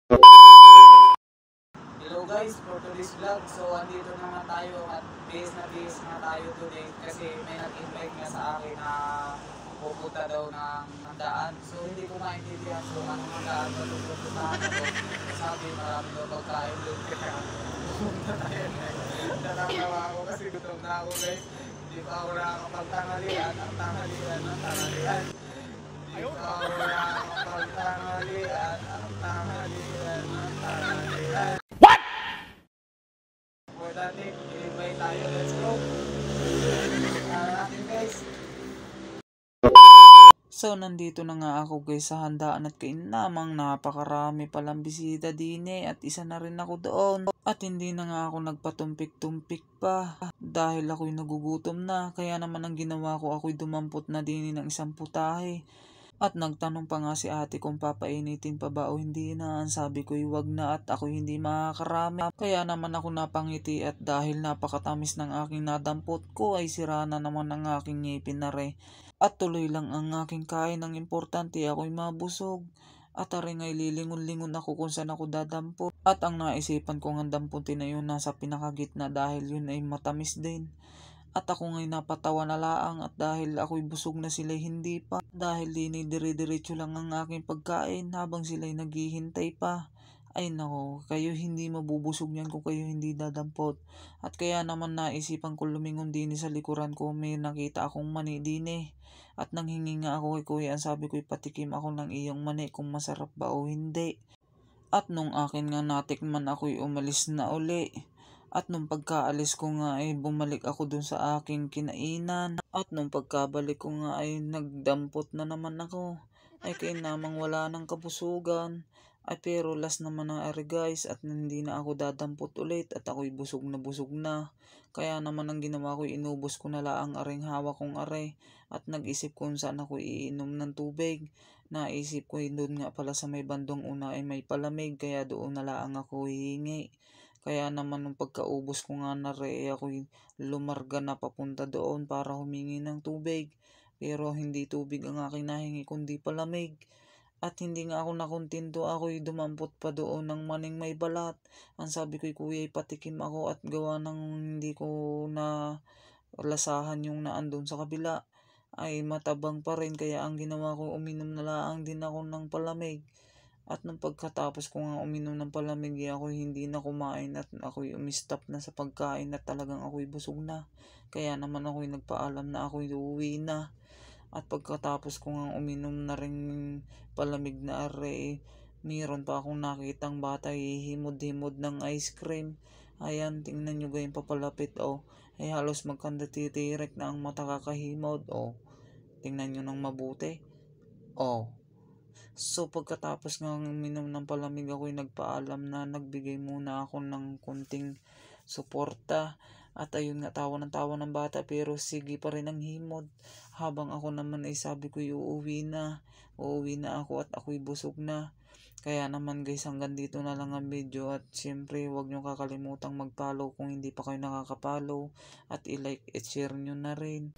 Hello guys, for today's vlog. So andito naman tayo at base na tayo today kasi may nag-invite nga sa akin na pupunta daw ng daan. So hindi ko maintindihan so anong daan ba pupuntahan ko. Sabi marami daw pagkain doon kaya pupunta tayo guys. Natatawa ako kasi gutom na ako guys. Hindi pa ako nakakapagtanghalian ang tanghalian ng tanghalian. Hindi pa ako nakakapagtanghalian ang tanghalian ng tanghalian. For that day, i-invite tayo. Let's go! Natin guys. So, nandito na nga ako guys sa handaan at namang napakarami palang bisita din at isa na rin ako doon. At hindi na nga ako nagpatumpik-tumpik pa dahil ako'y nagugutom na. Kaya naman ang ginawa ko, ako'y dumampot na din ng isang putahe. At nagtanong pa nga si ate kung papainitin pa ba o hindi na. Ang sabi ko'y wag na at ako'y hindi makakarami. Kaya naman ako napangiti at dahil napakatamis ng aking nadampot ko ay sira na naman ang aking ngipin na re. At tuloy lang ang aking kain. Ang importante ako'y mabusog. At aring ay lilingon-lingon ako kung saan ako dadampot. At ang naisipan kong ang damputin na yun nasa pinakagitna dahil yun ay matamis din. At ako ngay napatawa na laang at dahil ako'y busog na sila'y hindi pa. Dahil dire-diretso lang ang aking pagkain habang sila'y naghihintay pa. Ay nako, kayo hindi mabubusog yan kung kayo hindi dadampot. At kaya naman naisipan ko lumingon din sa likuran ko, may nakita akong mani din. At nanghingi nga ako kay kuya, ang sabi ko'y patikim ako ng iyong mani kung masarap ba o hindi. At nung akin nga natikman ako'y umalis na uli. At nung pagkaalis ko nga ay bumalik ako dun sa aking kinainan. At nung pagkabalik ko nga ay nagdampot na naman ako. Ay kainamang wala ng kabusugan. Ay pero last naman na ari guys at hindi na ako dadampot ulit at ako'y busog na. Kaya naman ang ginawa ko, inubos ko na lang aring hawak kong are. At nag-isip kung saan ako iinom ng tubig. Naisip ko doon nga pala sa may bandong una ay may palamig kaya doon na lang ako hihingi. Kaya naman nung pagkaubos ko nga na re, ako'y lumarga na papunta doon para humingi ng tubig. Pero hindi tubig ang aking nahingi kundi palamig. At hindi nga ako nakontento, ako'y dumampot pa doon ng maning may balat. Ang sabi ko'y kuya patikim ako at gawa ng hindi ko na lasahan yung naandun sa kabila. Ay matabang pa rin kaya ang ginawa ko uminom na lang din ako ng palamig. At nung pagkatapos ko nga uminom ng palamig, ako hindi na kumain at ako'y umistop na sa pagkain at talagang ako'y busog na. Kaya naman ako'y nagpaalam na ako'y uuwi na. At pagkatapos ko nga uminom na rin palamig na are, mayroon pa akong nakitang bata hihimod-himod ng ice cream. Ayan, tingnan nyo gayong papalapit ay halos magkandatitirek na ang mata kakahimod tingnan nyo ng mabuti. So pagkatapos nga uminom ng palamig, ako'y nagpaalam na nagbigay muna ako ng kunting suporta. At ayun nga, tawa ng bata pero sige pa rin ang himod. Habang ako naman ay sabi ko uuwi na ako at ako'y busog na. Kaya naman guys, hanggang dito na lang ang video at siyempre huwag nyo kakalimutang mag-follow kung hindi pa kayo nakaka-follow at i-like at share nyo na rin.